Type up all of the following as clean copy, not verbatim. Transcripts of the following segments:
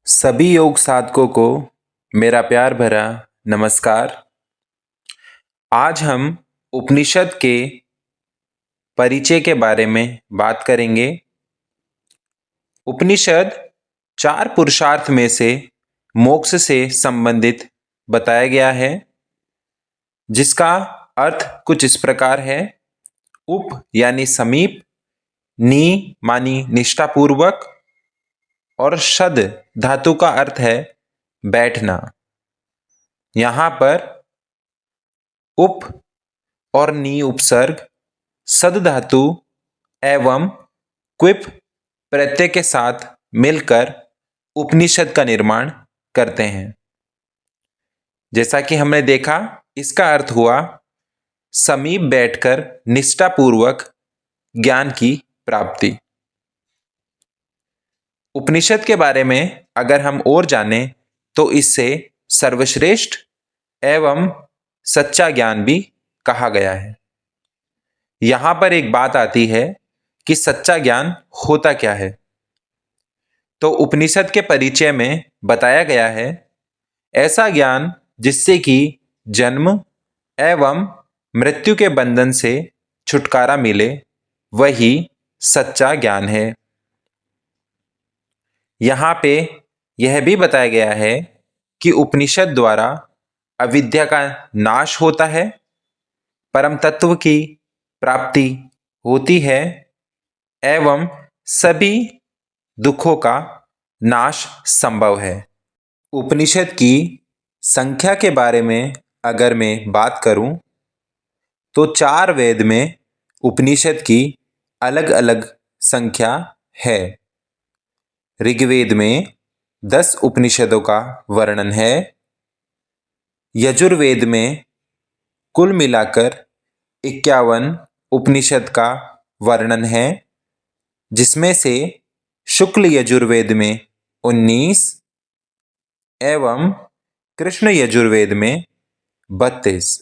सभी योग साधकों को मेरा प्यार भरा नमस्कार। आज हम उपनिषद के परिचय के बारे में बात करेंगे। उपनिषद चार पुरुषार्थ में से मोक्ष से संबंधित बताया गया है, जिसका अर्थ कुछ इस प्रकार है। उप यानी समीप, नी मानी निष्ठापूर्वक और शद धातु का अर्थ है बैठना। यहाँ पर उप और नी उपसर्ग, सद धातु एवं क्विप प्रत्यय के साथ मिलकर उपनिषद का निर्माण करते हैं। जैसा कि हमने देखा, इसका अर्थ हुआ समीप बैठकर निष्ठापूर्वक ज्ञान की प्राप्ति। उपनिषद के बारे में अगर हम और जानें तो इससे सर्वश्रेष्ठ एवं सच्चा ज्ञान भी कहा गया है। यहां पर एक बात आती है कि सच्चा ज्ञान होता क्या है। तो उपनिषद के परिचय में बताया गया है, ऐसा ज्ञान जिससे कि जन्म एवं मृत्यु के बंधन से छुटकारा मिले, वही सच्चा ज्ञान है। यहाँ पे यह भी बताया गया है कि उपनिषद द्वारा अविद्या का नाश होता है, परम तत्व की प्राप्ति होती है एवं सभी दुखों का नाश संभव है। उपनिषद की संख्या के बारे में अगर मैं बात करूं तो चार वेद में उपनिषद की अलग अलग संख्या है। ऋग्वेद में 10 उपनिषदों का वर्णन है। यजुर्वेद में कुल मिलाकर 51 उपनिषद का वर्णन है, जिसमें से शुक्ल यजुर्वेद में 19 एवं कृष्ण यजुर्वेद में 32।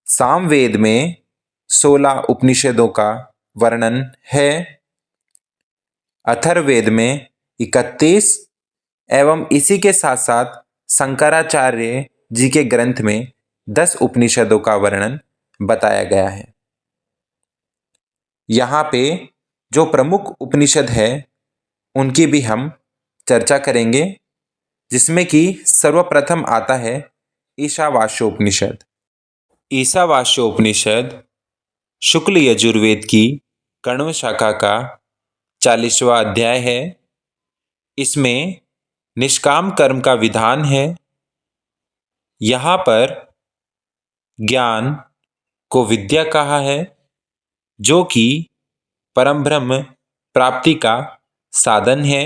सामवेद में 16 उपनिषदों का वर्णन है। अथर्ववेद में 31 एवं इसी के साथ साथ शंकराचार्य जी के ग्रंथ में 10 उपनिषदों का वर्णन बताया गया है। यहाँ पे जो प्रमुख उपनिषद है उनकी भी हम चर्चा करेंगे, जिसमें कि सर्वप्रथम आता है ईशावास्योपनिषद। ईशावास्योपनिषद शुक्ल यजुर्वेद की कण्व शाखा का 40वां अध्याय है। इसमें निष्काम कर्म का विधान है। यहाँ पर ज्ञान को विद्या कहा है, जो कि परम ब्रह्म प्राप्ति का साधन है,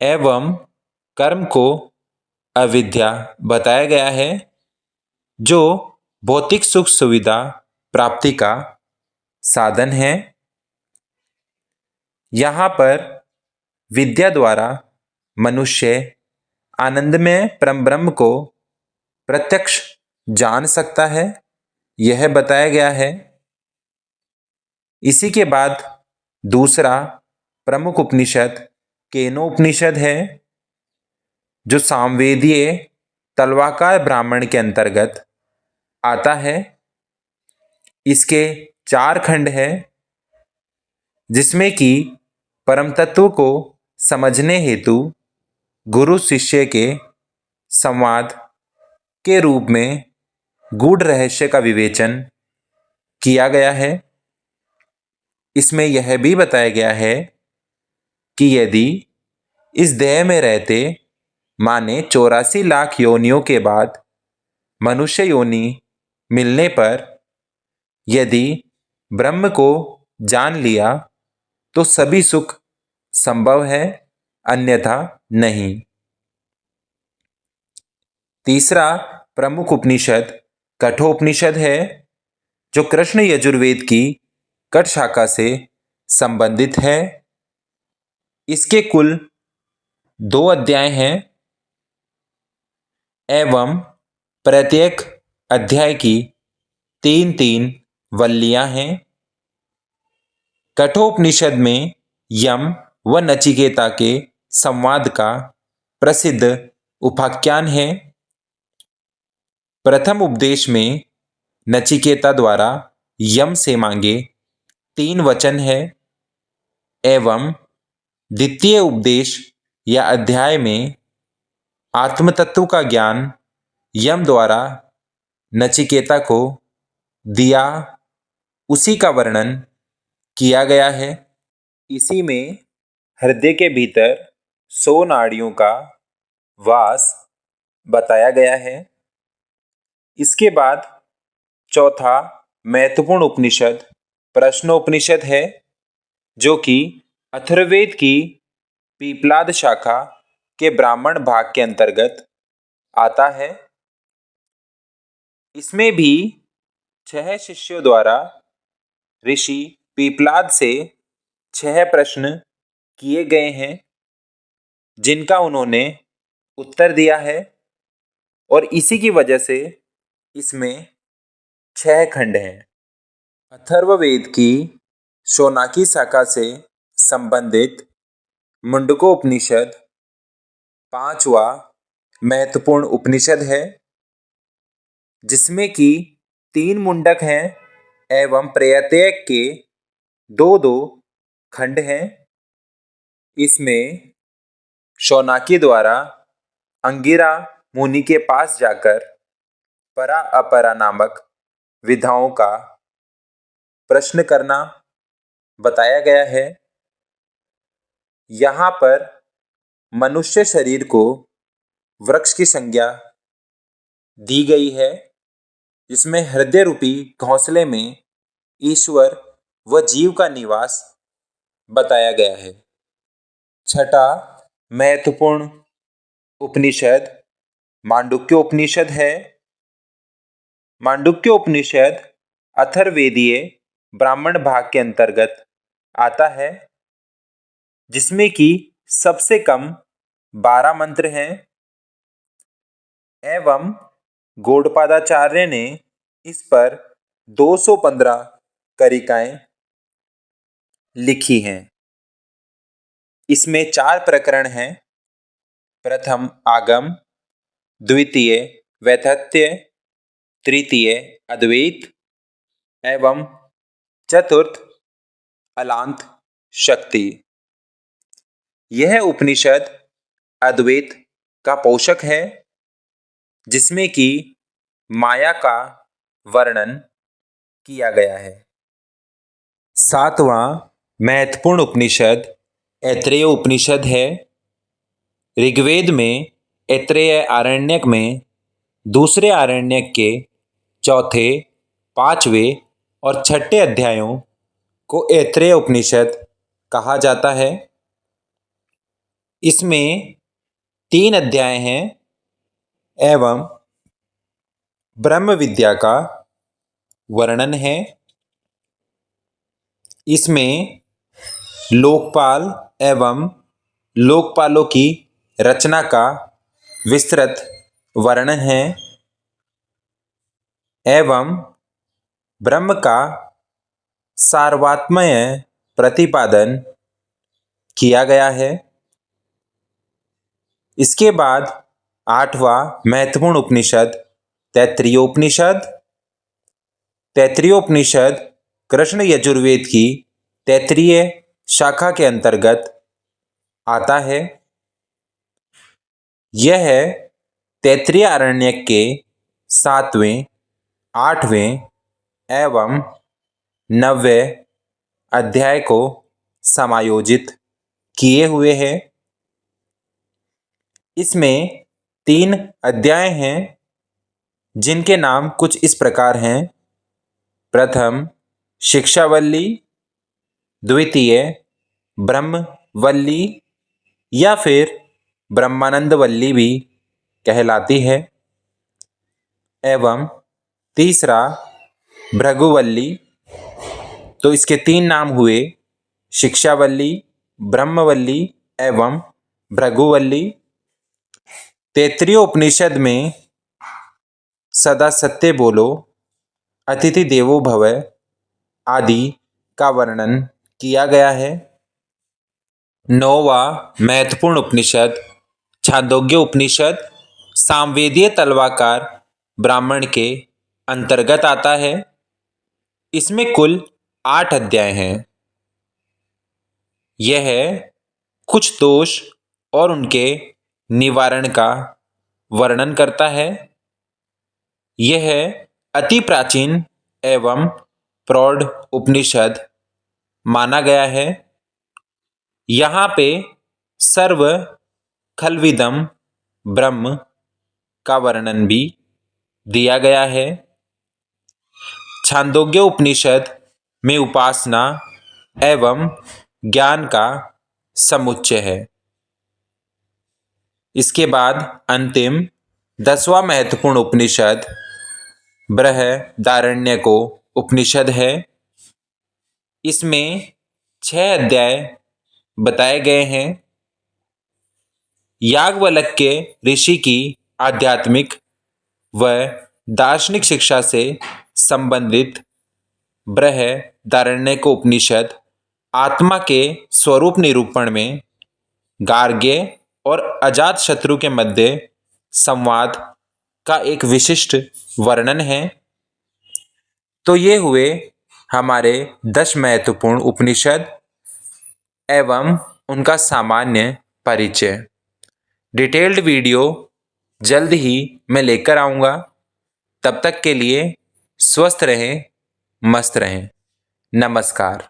एवं कर्म को अविद्या बताया गया है, जो भौतिक सुख सुविधा प्राप्ति का साधन है। यहाँ पर विद्या द्वारा मनुष्य आनंदमय परम ब्रह्म को प्रत्यक्ष जान सकता है, यह बताया गया है। इसी के बाद दूसरा प्रमुख उपनिषद केनोपनिषद है, जो सामवेदीय तलवाकार ब्राह्मण के अंतर्गत आता है। इसके 4 खंड है, जिसमें कि परम तत्व को समझने हेतु गुरु शिष्य के संवाद के रूप में गूढ़ रहस्य का विवेचन किया गया है। इसमें यह भी बताया गया है कि यदि इस देह में रहते माने 84 लाख योनियों के बाद मनुष्य योनि मिलने पर यदि ब्रह्म को जान लिया तो सभी सुख संभव है, अन्यथा नहीं। तीसरा प्रमुख उपनिषद कठोपनिषद है, जो कृष्ण यजुर्वेद की कठ शाखा से संबंधित है। इसके कुल 2 अध्याय हैं एवं प्रत्येक अध्याय की 3-3 वल्लियां हैं। कठोपनिषद में यम व नचिकेता के संवाद का प्रसिद्ध उपाख्यान है। प्रथम उपदेश में नचिकेता द्वारा यम से मांगे 3 वचन है एवं द्वितीय उपदेश या अध्याय में आत्म तत्व का ज्ञान यम द्वारा नचिकेता को दिया, उसी का वर्णन किया गया है। इसी में हृदय के भीतर 100 नाड़ियों का वास बताया गया है। इसके बाद चौथा महत्वपूर्ण उपनिषद प्रश्नोपनिषद है, जो कि अथर्ववेद की पीपलाद शाखा के ब्राह्मण भाग के अंतर्गत आता है। इसमें भी 6 शिष्यों द्वारा ऋषि पीपलाद से 6 प्रश्न किए गए हैं, जिनका उन्होंने उत्तर दिया है, और इसी की वजह से इसमें 6 खंड हैं। अथर्ववेद की शौनकी शाखा से संबंधित मुंडकोपनिषद 5वां महत्वपूर्ण उपनिषद है, जिसमें कि 3 मुंडक हैं एवं प्रत्येक के 2-2 खंड हैं। इसमें शौनकी द्वारा अंगिरा मुनि के पास जाकर परा अपरा नामक विधाओं का प्रश्न करना बताया गया है। यहाँ पर मनुष्य शरीर को वृक्ष की संज्ञा दी गई है, जिसमें हृदय रूपी घोंसले में ईश्वर व जीव का निवास बताया गया है। छठा महत्वपूर्ण उपनिषद मांडुक्य उपनिषद है। मांडुक्य उपनिषद अथर्ववेदीय ब्राह्मण भाग के अंतर्गत आता है, जिसमें कि सबसे कम 12 मंत्र हैं एवं गौड़पादाचार्य ने इस पर 215 करिकाएं लिखी हैं। इसमें 4 प्रकरण हैं। प्रथम आगम, द्वितीय वैधत्य, तृतीय अद्वैत एवं चतुर्थ अलांत शक्ति। यह उपनिषद अद्वैत का पोषक है, जिसमें कि माया का वर्णन किया गया है। 7वां महत्वपूर्ण उपनिषद ऐत्रेय उपनिषद है। ऋग्वेद में ऐत्रेय आरण्यक में दूसरे आरण्यक के चौथे, 5वें और 6ठे अध्यायों को ऐत्रेय उपनिषद कहा जाता है। इसमें 3 अध्याय हैं एवं ब्रह्म विद्या का वर्णन है। इसमें लोकपाल एवं लोकपालों की रचना का विस्तृत वर्णन है एवं ब्रह्म का सार्वत्मय प्रतिपादन किया गया है। इसके बाद 8वां महत्वपूर्ण उपनिषद तैत्तिरीयोपनिषद। तैत्तिरीयोपनिषद कृष्ण यजुर्वेद की तैत्तिरीय शाखा के अंतर्गत आता है। यह तैत्तिरीय आरण्यक के 7वें, 8वें एवं 9वें अध्याय को समायोजित किए हुए हैं। इसमें 3 अध्याय हैं, जिनके नाम कुछ इस प्रकार हैं। प्रथम शिक्षावल्ली, द्वितीय ब्रह्मवल्ली या फिर ब्रह्मानंदवल्ली भी कहलाती है, एवं तीसरा भृगुवल्ली। तो इसके 3 नाम हुए शिक्षावल्ली, ब्रह्मवल्ली एवं भृगुवल्ली। तैत्तिरीय उपनिषद में सदा सत्य बोलो, अतिथि देवो भव आदि का वर्णन किया गया है। 9वां महत्वपूर्ण उपनिषद छांदोग्य उपनिषद सामवेदीय तलवाकार ब्राह्मण के अंतर्गत आता है। इसमें कुल 8 अध्याय हैं। यह कुछ दोष और उनके निवारण का वर्णन करता है। यह अति प्राचीन एवं प्रौढ़ उपनिषद माना गया है। यहाँ पे सर्व खलविदम ब्रह्म का वर्णन भी दिया गया है। छांदोग्य उपनिषद में उपासना एवं ज्ञान का समुच्चय है। इसके बाद अंतिम 10वां महत्वपूर्ण उपनिषद बृहदारण्यको उपनिषद है। इसमें 6 अध्याय बताए गए हैं। याज्ञवल्क्य ऋषि की आध्यात्मिक व दार्शनिक शिक्षा से संबंधित बृहदारण्यको उपनिषद आत्मा के स्वरूप निरूपण में गार्ग्य और अजातशत्रु के मध्य संवाद का एक विशिष्ट वर्णन है। तो ये हुए हमारे 10 महत्वपूर्ण उपनिषद एवं उनका सामान्य परिचय। डिटेल्ड वीडियो जल्द ही मैं लेकर आऊँगा। तब तक के लिए स्वस्थ रहें, मस्त रहें। नमस्कार।